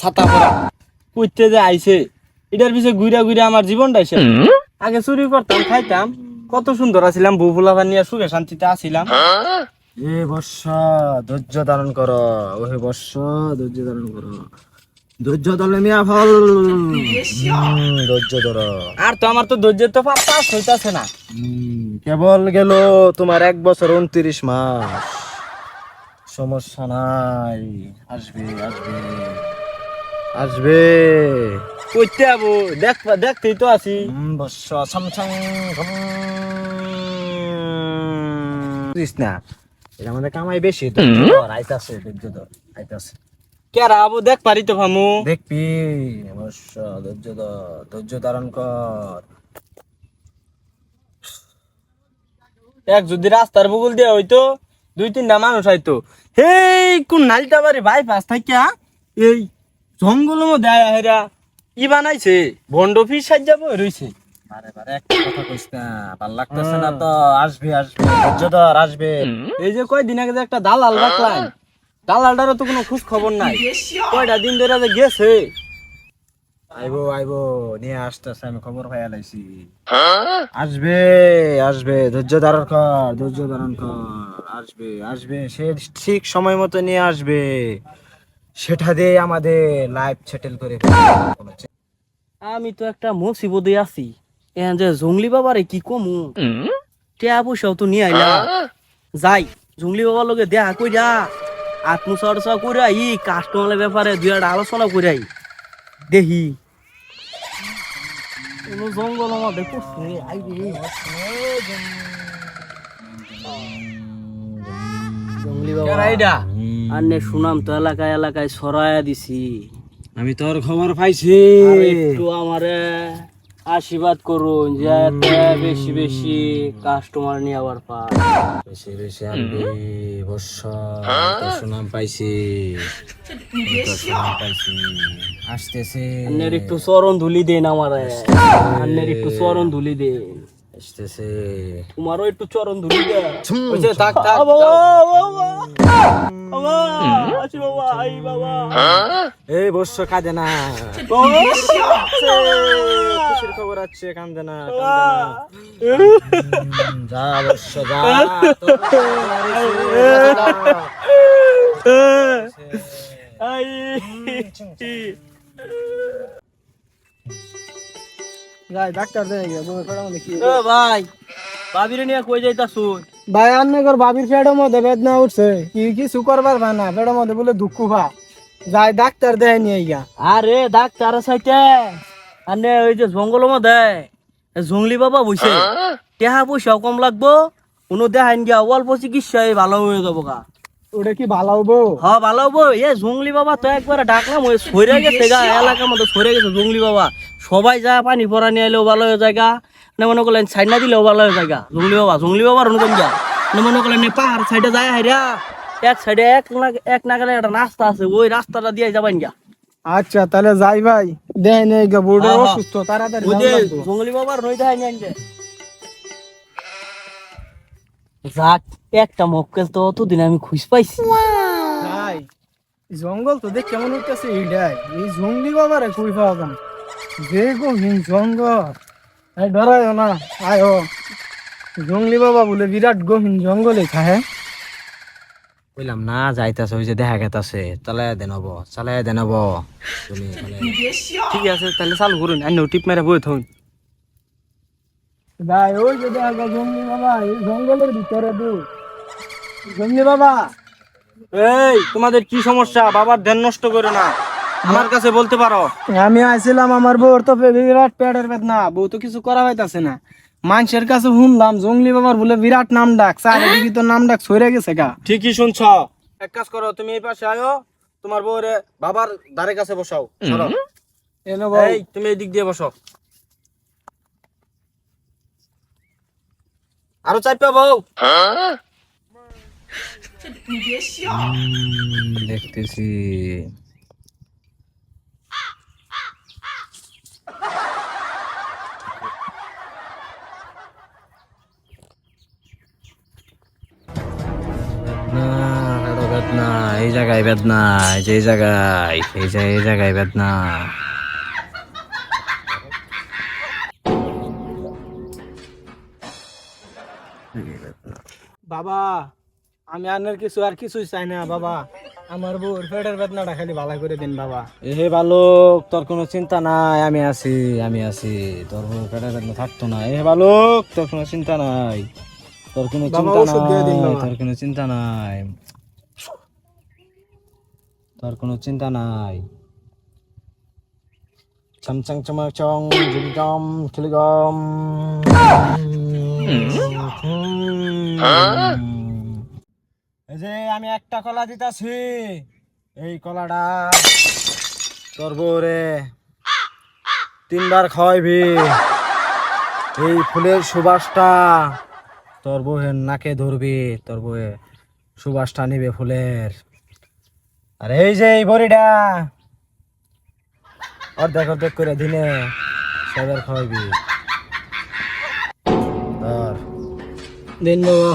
ছাতা পরা কইতে যে আইছে এটার পিছে ঘুরা ঘুরা আমার জীবনটা শেষ। আগে চুরি করতাম খাইতাম কত সুন্দর আছিলাম, বউ ফুলাফান নিয়ে সুখে শান্তিতে আছিলাম। এ বর্ষা ধৈর্য ধারণ করো, ওহে বর্ষা ধৈর্য ধারণ করো, ধৈর্য ধরলে মিয়া ফল। ধৈর্য ধরো। আর তো আমার তো ধৈর্যের তো পাত্তা হইতাছে না। কেবল গেল তোমার 1 বছর 29 মাস। সমস্যা নাই, আসবে আসবে আসবে। কইতে যাবো দেখতেই তো আছি। বর্ষা সামসাং বুঝিস না, এটা আমাদের কামাই বেশি। ধৈর্য ধর, আইতাছে ধৈর্য ধর, আইতাছে। কেরা আবু দেখ পারি তো ফামু। দেখবি অবশ্য, ধৈর্য ধর, ধৈর্য ধারণ কর। এক যদি রাস্তার বগল দিয়ে হইতো 2-3টা মানুষ আইতো। হেই কোন নালিটা বাড়ি বাইপাস থাকিয়া এই জঙ্গলের মধ্যে আয়া হেরা ই বানাইছে বন্ড ফিস সাজ্জাবো রইছে। বারে বারে একটা কথা কইস না, ভাল লাগতেছে না তো। আসবে আসবে, ধৈর্য ধর, আসবে। এই যে কয়দিন আগে যে একটা দালাল রাখলাম, দালালটারও তো কোনো খোঁজ খবর নাই। কয়টা দিন ধরে যে গেছে। আইবো আইবো, নিয়ে আসতেছে, আমি খবর পাইয়া লাইছি। আসবে আসবে, ধৈর্য ধারণ কর, ধৈর্য ধারণ কর। আসবে আসবে, সে ঠিক সময় মতো নিয়ে আসবে। সেটা দিয়ে আমাদের লাইফ সেটেল করে ফেলবে। আমি তো একটা মুসিবতে আছি। এখন যে জঙ্গলি বাবারে কি কমু, টিয়া পয়সাও তো নিয়ে আইলা। যাই জঙ্গলি বাবার লগে দেখা কইরা আত্মচর্চা কইরা ই কাস্টমারের ব্যাপারে দুই একটা আলোচনা কইরাই দেখি। কোনো জঙ্গল আমাদের করছে আইবে জঙ্গলি বাবা। এইটা আন্নে সুনাম তো এলাকায় এলাকায় ছড়ায়া দিছি। আমি তোর খবর পাইছি। আর একটু আমারে আশীর্বাদ করুন যে এতে বেশি বেশি কাস্টমার নিয়ে আবার পায়। বেশি বেশি আনবি বর্ষ, তোর সুনাম পাইছি, তোর সুনাম পাইছি। আসতেছে আন্নের একটু চরণ ধুলি দেন আমারে, আন্নের একটু চরণ ধুলি দেন। আসতেছে। তোমারও একটু চরণ ধুলি দেন। ওইছে, থাক থাক, বাবা যাও। বাবা বাবা আসি বাবা আই বাবা এই বর্ষ কাঁদে না, বাবা খুশির খবর আছে, কান্দে না কান্দে না। যা বর্ষ যা, তোর খবর আছে, যা। আই যাই ডাক্তার দেয় গিয়া বউ ফেড়ার মধ্যে কি ও ভাই ভাবিরে নিয়ে কই যাইতাছুন? ভাই আন্নগর ভাবির ফেড়ার মধ্যে বেদনা উঠছে, কি কিছু করবার ভাই না, ফেড়ার মধ্যে বলে দুঃখ ভা। যাই ডাক্তার দেয় নিয়ে গিয়া। আরে ডাক্তার সাইতে আনে ওই যে জঙ্গলের মধ্যে জঙ্গলি বাবা বইছে, টেহা পয়সাও কম লাগবো, কোনো দেখাইন গিয়া অল্প চিকিৎসায় ভালো হয়ে যাবো গা। ওটা কি ভালো হবো? হ্যাঁ ভালো হবো। এ জঙ্গলি বাবা তো একবারে ডাকলাম ওই সরে গেছে গা, এলাকার মধ্যে সরে গেছে জঙ্গলি বাবা। সবাই যা পানি পরা নিয়ে এলেও ভালো হয়ে যায় গা, না মনে করলেন সাইড না দিলেও ভালো হয়ে যায় গা। জঙ্গলি বাবার অনুযায়ী যা না মনে করলেন পাহাড় সাইডে যায় হাইরা, এক সাইডে এক নাগালে একটা রাস্তা আছে, ওই রাস্তাটা দিয়ে যাবেন গা। আচ্ছা তাহলে যাই ভাই, দেয় নিয়ে গিয়া, বউটা হ্যাঁ, হ্যাঁ। অসুস্থ, তাড়াতাড়ি ওই যাওয়া যে লাগবো। জঙ্গলি বাবার নই দেখাই নিয়ে আনবে। যাক একটা মক্কেল তো অতদিন আমি খুঁজ পাইছি। ভাই জঙ্গল তো দেখ কেমন হইতেছে, এইটাই এই জঙ্গলি বাবারে কই পাওয়া যাম, যে গহীন জঙ্গল। এই ডরায় না, আয় জঙ্গলি বাবা বলে বিরাট গহীন জঙ্গলে থাকে। বললাম না যাইতাছে, ওই যে দেখা গেতাছে, চালায় দেন হবো, চালায় দেন হবো। তুমি ঠিক আছে তাহলে চালু করুন, আন্য টিপ মেরে বই থাকুন। ভাই ওই যে দেখা যায় জঙ্গলি বাবা এই জঙ্গলের ভিতরে দু। জঙ্গলি বাবা এই তোমাদের কি সমস্যা? বাবার ধ্যান নষ্ট করে না, আমার কাছে বলতে পারো। আমি আইছিলাম, আমার বউর তো বিরাট পেটের বেদনা, বউ তো কিছু করা হইতাছে না। মানুষের কাছে শুনলাম জঙ্গলি বাবার বলে বিরাট নাম ডাক, চারিদিকে তো নাম ডাক সরে গেছে গা। ঠিকই শুনছ। এক কাজ করো, তুমি এই পাশে আয়ো, তোমার বউরে বাবার ধারে কাছে বসাও। সরো। এলো বউ। এই তুমি এই দিক দিয়ে বসো। আরো চাইপা বউ। দেখতেছি। না, বেদনা, এই জায়গায় বেদনা, এই যে এই জায়গায়, এই জায়গায় বেদনা। বাবা আমি আনের কিছু আর কিছুই চাই না বাবা, আমার বউর পেটের বেদনাটা খালি ভালো করে দিন বাবা। এ বালক, তোর কোনো চিন্তা নাই, আমি আছি, আমি আছি। তোর পেটের বেদনা থাকতো না। এ বালক, তোর কোনো চিন্তা নাই, তোর কোনো বাবা, চিন্তা ওষুধ দিয়ে দিন নাই, বাবা। তোর কোনো চিন্তা নাই, তোর কোনো চিন্তা নাই। চম চং চমক চং জিগম খিলগম। এই যে আমি একটা কলা দিতাছি, এই কলাটা তোর বউরে 3বার খাওয়াইবি। এই ফুলের সুবাসটা তোর বউয়ের নাকে ধরবি, তোর বউয়ের সুবাসটা নিবে ফুলের। আর এই যে এই বড়িটা অর্ধেক অর্ধেক করে দিনে সবার খাওয়াইবি। ধর। দিন বাবা।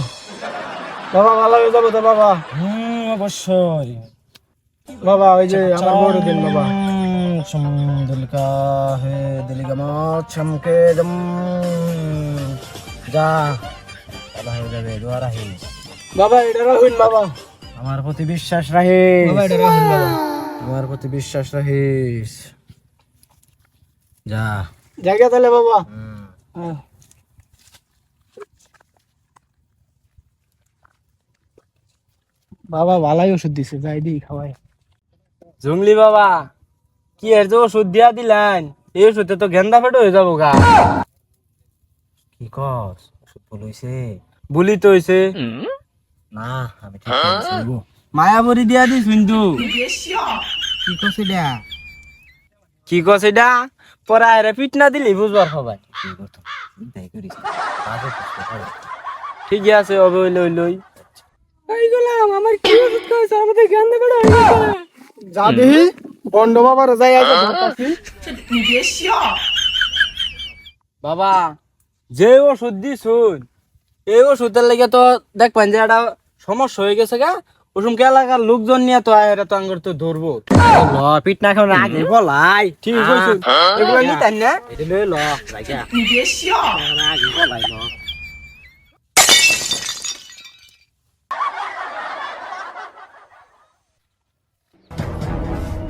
বাবা ভালো হয়ে যাবো তো বাবা? অবশ্যই। বাবা ওই যে আমার বউর দিন বাবা। दिल का है दिल गमा चमके दम। যা বাবা হয়ে যাবে, দোয়া রাখিস। বাবা এটা রাখুন বাবা, আমার প্রতি বিশ্বাস রাখিস। বাবা এটা রাখুন বাবা। আমার প্রতি বিশ্বাস রাখিস। যা। জায়গা তাহলে বাবা। হ্যাঁ। বাবা ভালাই ওষুধ দিছে, যাই দিই খাওয়াই। জঙ্গলি বাবা, কি এর যে ওষুধ দিয়া দিলেন, এই ওষুধে তো গেন্দা ফেটে হয়ে যাবো গা। কি কর, ওষুধ বলইছে? বুলি তো হইছে। না আমি ঠিক আছি গো। মায়াবরি দিয়া দিস কিন্তু। কি কইছে দা? কি কস এটা? পরে আরে পিট না দিলি বুঝবার সবাই। কি করতো চিন্তাই করিস না, কাজে করতে হবে। ঠিকই আছে, হবে ওই লই লই। এইগুলাম আমার কি ওষুধ খাইছে, আমাদের গেন্দা ফেটে হয়ে গেছে। যা দেখি বন্ড বাবার যাই আগে ধরতাছি। বাবা, যে ওষুধ দিছুন, এই ওষুধের লেগে তো দেখবেন যে একটা সমস্যা হয়ে গেছে গা। ওসুমকে এলাকার লোকজন নিয়ে তো আয়, তো আঙ্গুর তো ধরবো। ল পিট না খাও না আগে বলাই। ঠিক আছে, এগুলো নিতেন না? এটা লই ল লাগা। আগে বলাই ল।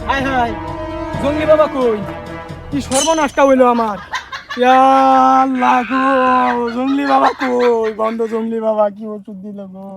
হাই হাই, জঙ্গলি বাবা কই? কি সর্বনাশটা হইলো আমার। ইয়া আল্লাহ গো, জঙ্গলি বাবা কই? বন্ধ জঙ্গলি বাবা কি ওষুধ দিল গো?